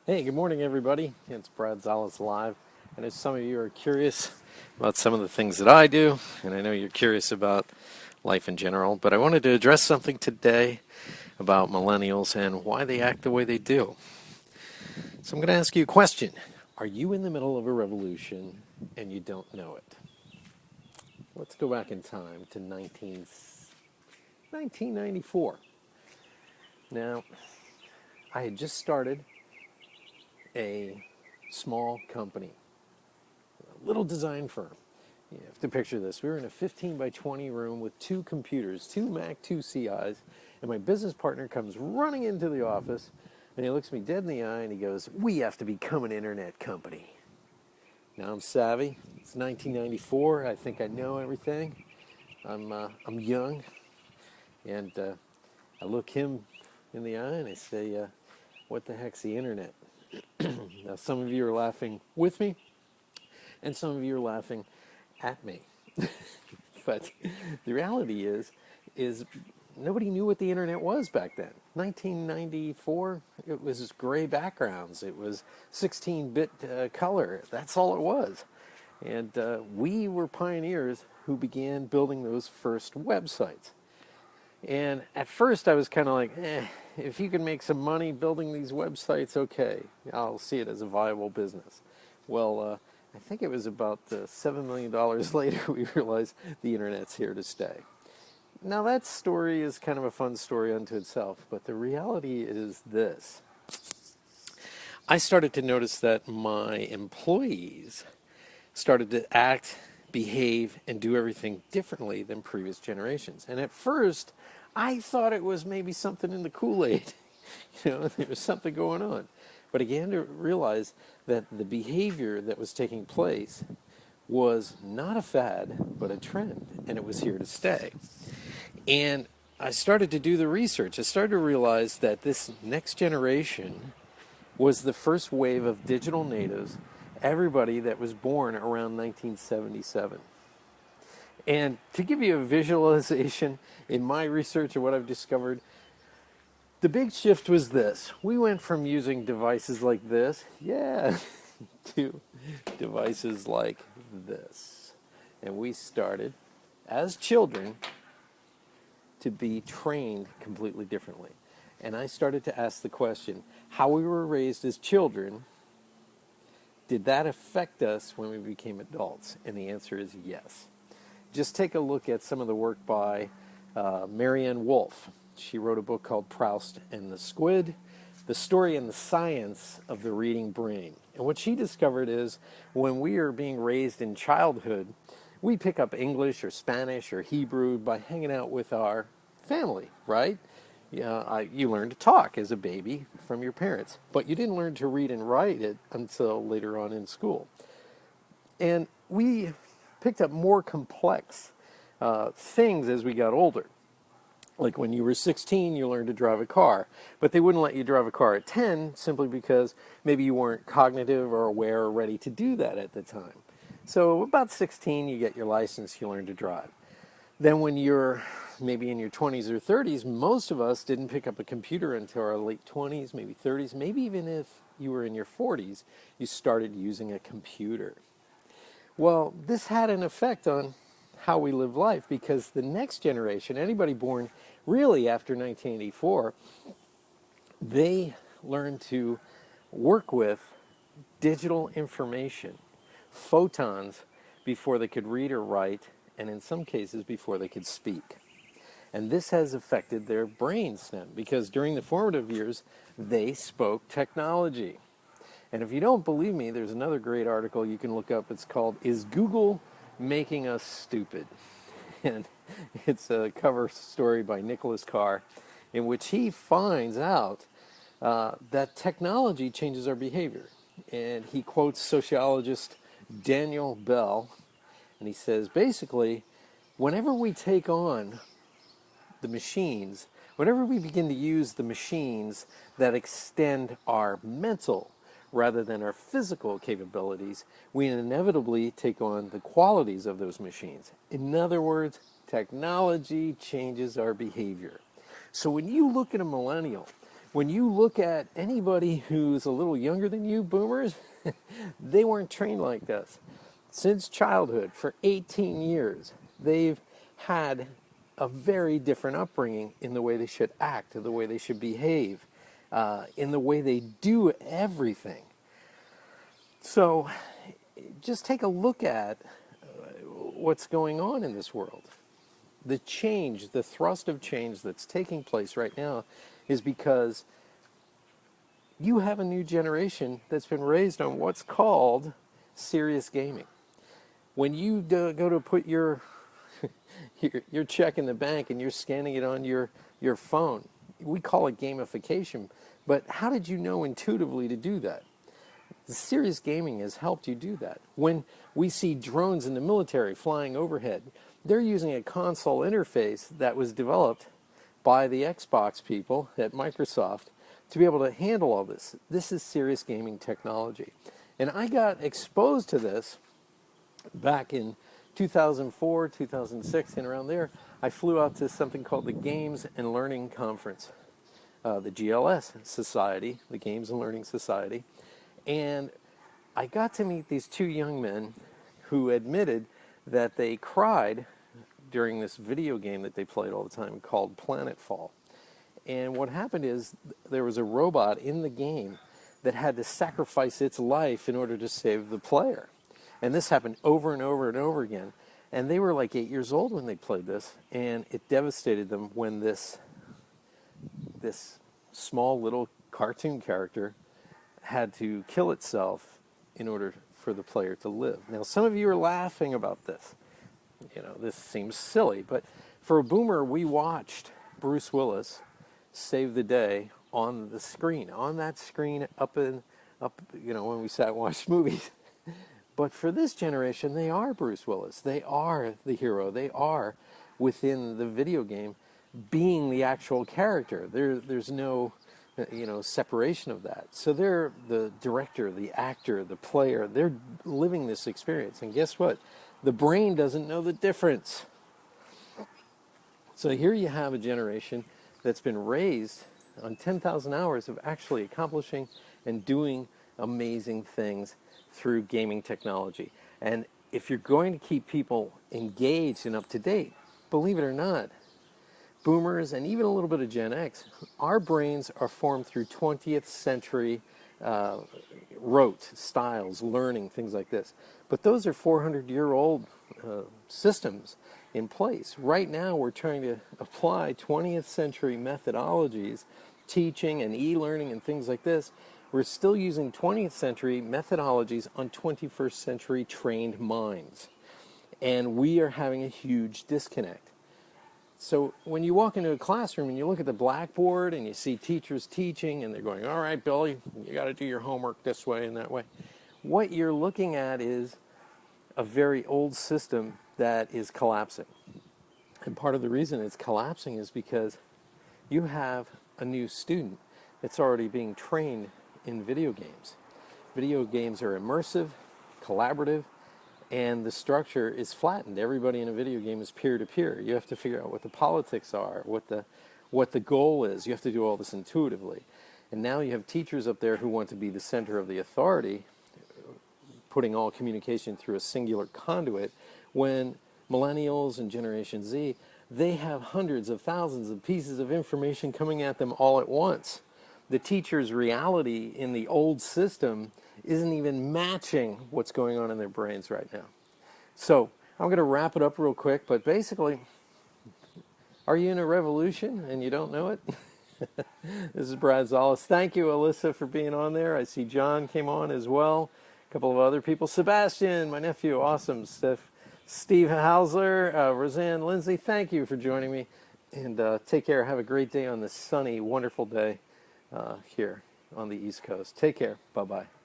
Hey, good morning, everybody. It's Brad Szollose Live. And as some of you are curious about some of the things that I do, and I know you're curious about life in general, but I wanted to address something today about millennials and why they act the way they do. So I'm going to ask you a question. Are you in the middle of a revolution and you don't know it? Let's go back in time to 1994. Now, I had just started a small company, a little design firm. You have to picture this. We were in a 15 by 20 room with two computers, two Mac 2 CIs, and my business partner comes running into the office, and he looks me dead in the eye, and he goes, "We have to become an internet company." Now I'm savvy. It's 1994. I think I know everything. I'm young, and I look him in the eye, and I say, "What the heck's the internet?" Now, some of you are laughing with me, and some of you are laughing at me. But the reality is nobody knew what the internet was back then. 1994, it was gray backgrounds. It was 16-bit color. That's all it was. And we were pioneers who began building those first websites. And at first I was kind of like, if you can make some money building these websites, okay, I'll see it as a viable business. Well, I think it was about $7 million later we realized the internet's here to stay. Now that story is kind of a fun story unto itself, but the reality is this. I started to notice that my employees started to act, behave, and do everything differently than previous generations. And at first, I thought it was maybe something in the Kool-Aid. There was something going on. But I began to realize that the behavior that was taking place was not a fad, but a trend, and it was here to stay. And I started to do the research. I started to realize that this next generation was the first wave of digital natives, everybody that was born around 1977. And to give you a visualization in my research of what I've discovered, the big shift was this. We went from using devices like this, to devices like this. And we started, as children, to be trained completely differently. And I started to ask the question, how we were raised as children, did that affect us when we became adults? And the answer is yes. Just take a look at some of the work by Marianne Wolf. She wrote a book called Proust and the Squid, The Story and the Science of the Reading Brain. And what she discovered is when we are being raised in childhood, we pick up English or Spanish or Hebrew by hanging out with our family, right? You learn to talk as a baby from your parents, but you didn't learn to read and write it until later on in school. And we picked up more complex things as we got older. Like when you were 16, you learned to drive a car, but they wouldn't let you drive a car at 10 simply because maybe you weren't cognitive or aware or ready to do that at the time. So about 16, you get your license, you learn to drive. Then when you're maybe in your 20s or 30s, most of us didn't pick up a computer until our late 20s, maybe 30s, maybe even if you were in your 40s, you started using a computer. Well, this had an effect on how we live life because the next generation, anybody born really after 1984, they learned to work with digital information, photons, before they could read or write, and in some cases before they could speak. And this has affected their brains then, because during the formative years, they spoke technology. And if you don't believe me, there's another great article you can look up. It's called, "Is Google Making Us Stupid?" And it's a cover story by Nicholas Carr, in which he finds out that technology changes our behavior. And he quotes sociologist Daniel Bell, and he says, basically, whenever we take on the machines, whenever we begin to use the machines that extend our mental rather than our physical capabilities, we inevitably take on the qualities of those machines. In other words, technology changes our behavior. So when you look at a millennial, When you look at anybody who's a little younger than you, boomers, they weren't trained like this. Since childhood, for 18 years, they've had a very different upbringing in the way they should act, in the way they should behave, in the way they do everything. So just take a look at what's going on in this world. The change, the thrust of change that's taking place right now is because you have a new generation that's been raised on what's called serious gaming. When you go to put your check in the bank and you're scanning it on your phone, we call it gamification. But how did you know intuitively to do that? The serious gaming has helped you do that. When we see drones in the military flying overhead, they're using a console interface that was developed by the Xbox people at Microsoft to be able to handle all this. This is serious gaming technology. And I got exposed to this back in 2004, 2006, and around there. I flew out to something called the Games and Learning Conference, the GLS Society, the Games and Learning Society. And I got to meet these two young men who admitted that they cried during this video game that they played all the time called Planetfall. And what happened is there was a robot in the game that had to sacrifice its life in order to save the player. And this happened over and over and over again. And they were like 8 years old when they played this, and it devastated them when this small little cartoon character had to kill itself in order for the player to live. Now, some of you are laughing about this. You know, this seems silly, but for a boomer, we watched Bruce Willis save the day on the screen, on that screen up, you know, when we sat and watched movies. But for this generation, they are Bruce Willis. They are the hero. They are within the video game being the actual character. There's no, you know, separation of that. So they're the director, the actor, the player. They're living this experience. And guess what? The brain doesn't know the difference. So here you have a generation that's been raised on 10,000 hours of actually accomplishing and doing amazing things through gaming technology. And if you're going to keep people engaged and up to date, believe it or not, boomers and even a little bit of Gen X, our brains are formed through 20th century rote styles, learning, things like this. But those are 400-year-old systems in place. Right now, we're trying to apply 20th century methodologies, teaching and e-learning and things like this. We're still using 20th century methodologies on 21st century trained minds. And we are having a huge disconnect. So when you walk into a classroom and you look at the blackboard and you see teachers teaching and they're going, all right, Billy, you got to do your homework this way and that way. What you're looking at is a very old system that is collapsing. And part of the reason it's collapsing is because you have a new student that's already being trained in video games. Video games are immersive, collaborative, and the structure is flattened. Everybody in a video game is peer-to-peer. You have to figure out what the politics are, what the goal is. You have to do all this intuitively. And now you have teachers up there who want to be the center of the authority, putting all communication through a singular conduit, when Millennials and Generation Z, they have hundreds of thousands of pieces of information coming at them all at once. The teacher's reality in the old system isn't even matching what's going on in their brains right now. So I'm going to wrap it up real quick, but basically, are you in a revolution and you don't know it? This is Brad Szollose. Thank you, Alyssa, for being on there. I see John came on as well. A couple of other people. Sebastian, my nephew, awesome. Steve Hausler, Roseanne, Lindsay, thank you for joining me. And take care. Have a great day on this sunny, wonderful day here on the East Coast. Take care. Bye-bye.